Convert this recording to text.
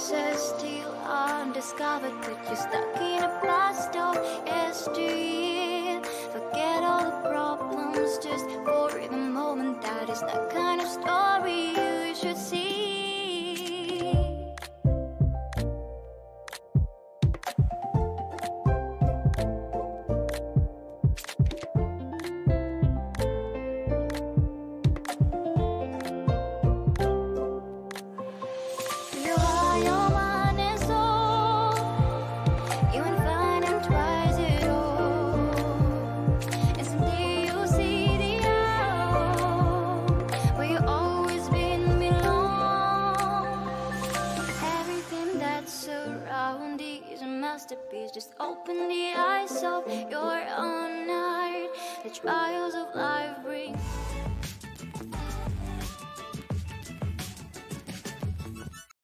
pieces still undiscovered, but you're stuck in a blast of yesteryear. Forget all the problems just for the moment. That is the kind of story you should see. Masterpiece, just open the eyes of your own heart. The trials of life bring